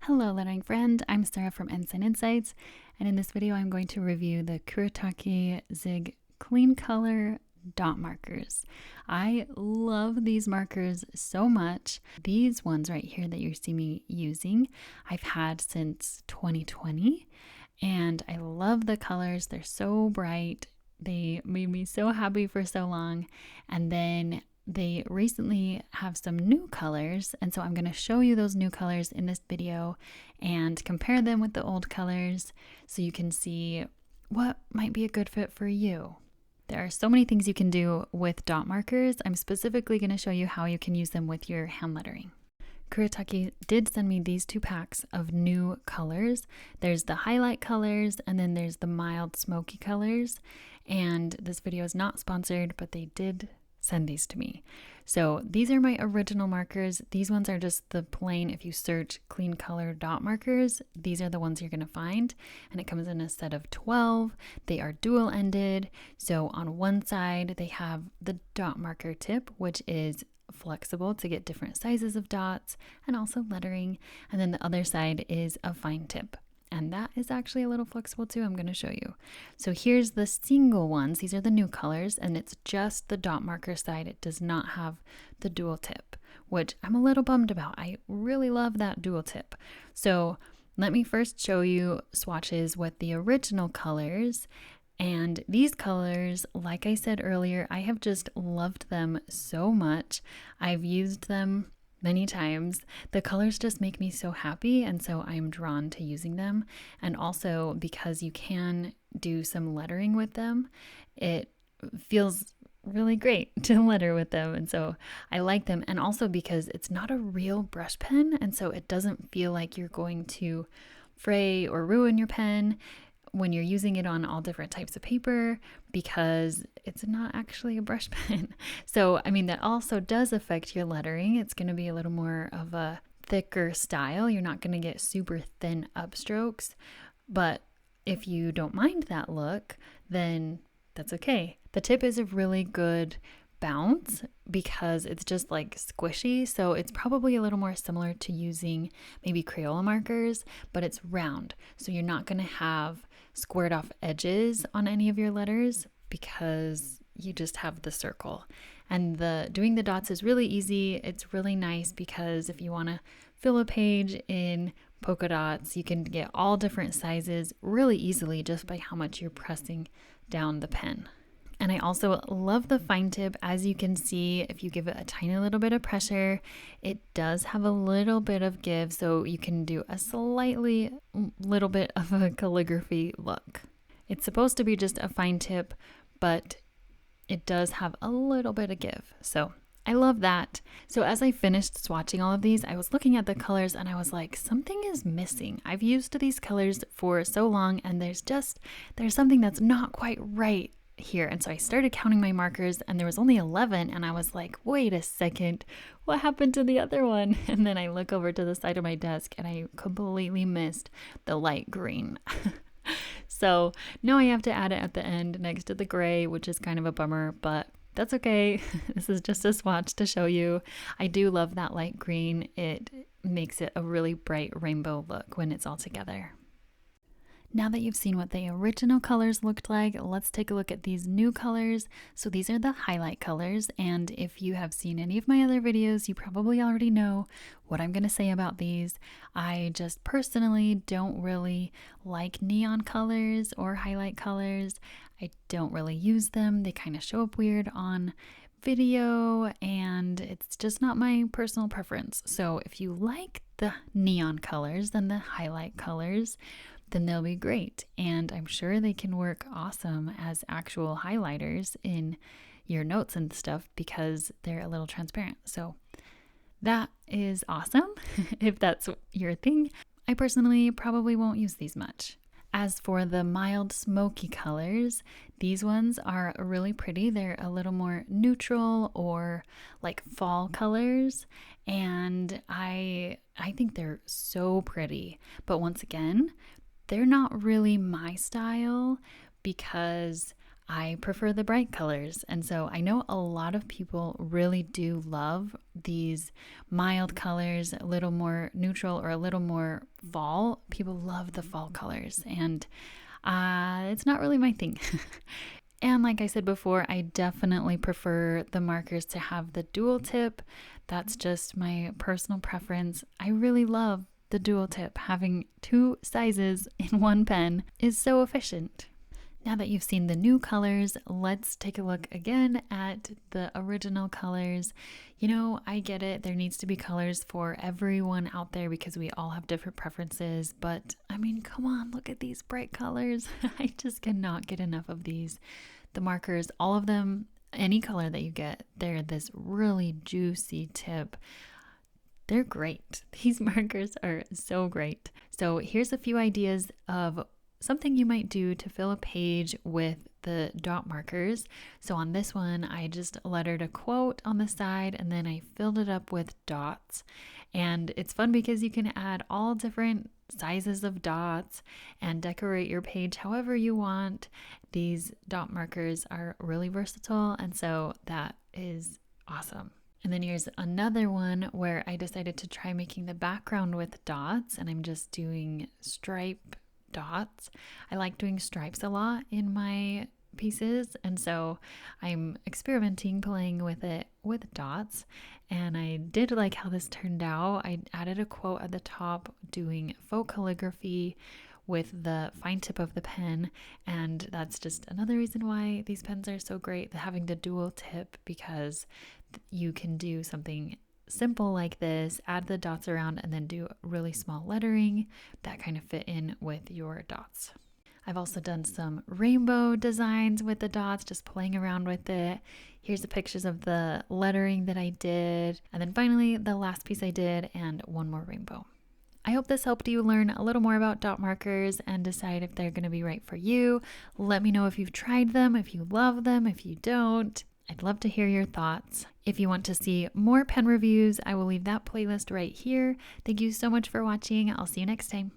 Hello lettering friend, I'm Sarah from Ensign Insights, and in this video I'm going to review the Kuretake Zig Clean Color dot markers. I love these markers so much. These ones right here that you see me using, I've had since 2020, and I love the colors. They're so bright. They made me so happy for so long, and then they recently have some new colors, and so I'm going to show you those new colors in this video and compare them with the old colors so you can see what might be a good fit for you. There are so many things you can do with dot markers. I'm specifically going to show you how you can use them with your hand lettering. Kuretake did send me these two packs of new colors. There's the highlight colors and then there's the mild smoky colors. And this video is not sponsored, but they did send these to me. So these are my original markers. These ones are just the plain, if you search clean color dot markers, these are the ones you're going to find. And it comes in a set of 12. They are dual ended. So on one side, they have the dot marker tip, which is flexible to get different sizes of dots and also lettering. And then the other side is a fine tip. And that is actually a little flexible too. I'm going to show you. So here's the single ones. These are the new colors, and it's just the dot marker side. It does not have the dual tip, which I'm a little bummed about. I really love that dual tip. So let me first show you swatches with the original colors. And these colors, like I said earlier, I have just loved them so much. I've used them many times. The colors just make me so happy, and so I'm drawn to using them. And also because you can do some lettering with them, it feels really great to letter with them, and so I like them. And also because it's not a real brush pen, and so it doesn't feel like you're going to fray or ruin your pen when you're using it on all different types of paper, because it's not actually a brush pen. So, I mean, that also does affect your lettering. It's going to be a little more of a thicker style. You're not going to get super thin upstrokes, but if you don't mind that look, then that's okay. The tip is a really good bounce because it's just like squishy, so it's probably a little more similar to using maybe Crayola markers, but it's round, so you're not going to have squared off edges on any of your letters because you just have the circle. And doing the dots is really easy. It's really nice because if you want to fill a page in polka dots, you can get all different sizes really easily just by how much you're pressing down the pen. And I also love the fine tip. As you can see, if you give it a tiny little bit of pressure, it does have a little bit of give, so you can do a slightly little bit of a calligraphy look. It's supposed to be just a fine tip, but it does have a little bit of give. So I love that. So as I finished swatching all of these, I was looking at the colors and I was like, something is missing. I've used these colors for so long and there's something that's not quite right here. And so I started counting my markers and there was only 11, and I was like, wait a second, what happened to the other one? And then I look over to the side of my desk and I completely missed the light green. So now I have to add it at the end next to the gray, which is kind of a bummer, but that's okay. This is just a swatch to show you. I do love that light green. It makes it a really bright rainbow look when it's all together. Now that you've seen what the original colors looked like, let's take a look at these new colors. So these are the highlight colors, and if you have seen any of my other videos, you probably already know what I'm going to say about these. I just personally don't really like neon colors or highlight colors. I don't really use them. They kind of show up weird on video, and it's just not my personal preference. So if you like the neon colors, then the highlight colors, then they'll be great. And I'm sure they can work awesome as actual highlighters in your notes and stuff because they're a little transparent. So that is awesome if that's your thing. I personally probably won't use these much. As for the mild smoky colors, these ones are really pretty. They're a little more neutral or like fall colors, and I think they're so pretty. But once again, they're not really my style because I prefer the bright colors. And so I know a lot of people really do love these mild colors, a little more neutral or a little more fall. People love the fall colors, and it's not really my thing. And like I said before, I definitely prefer the markers to have the dual tip. That's just my personal preference. I really love the dual tip. Having two sizes in one pen is so efficient. Now that you've seen the new colors, let's take a look again at the original colors. You know, I get it. There needs to be colors for everyone out there because we all have different preferences. But I mean, come on, look at these bright colors. I just cannot get enough of these. The markers, all of them, any color that you get, they're this really juicy tip. They're great. These markers are so great. So here's a few ideas of something you might do to fill a page with the dot markers. So on this one, I just lettered a quote on the side and then I filled it up with dots. And it's fun because you can add all different sizes of dots and decorate your page however you want. These dot markers are really versatile, and so that is awesome. And then here's another one where I decided to try making the background with dots, and I'm just doing stripe dots. I like doing stripes a lot in my pieces, and so I'm experimenting, playing with it with dots, and I did like how this turned out. I added a quote at the top doing faux calligraphy with the fine tip of the pen, and that's just another reason why these pens are so great, having the dual tip, because you can do something simple like this, add the dots around, and then do really small lettering that kind of fit in with your dots. I've also done some rainbow designs with the dots, just playing around with it. Here's the pictures of the lettering that I did. And then finally, the last piece I did, and one more rainbow. I hope this helped you learn a little more about dot markers and decide if they're going to be right for you. Let me know if you've tried them, if you love them, if you don't. I'd love to hear your thoughts. If you want to see more pen reviews, I will leave that playlist right here. Thank you so much for watching. I'll see you next time.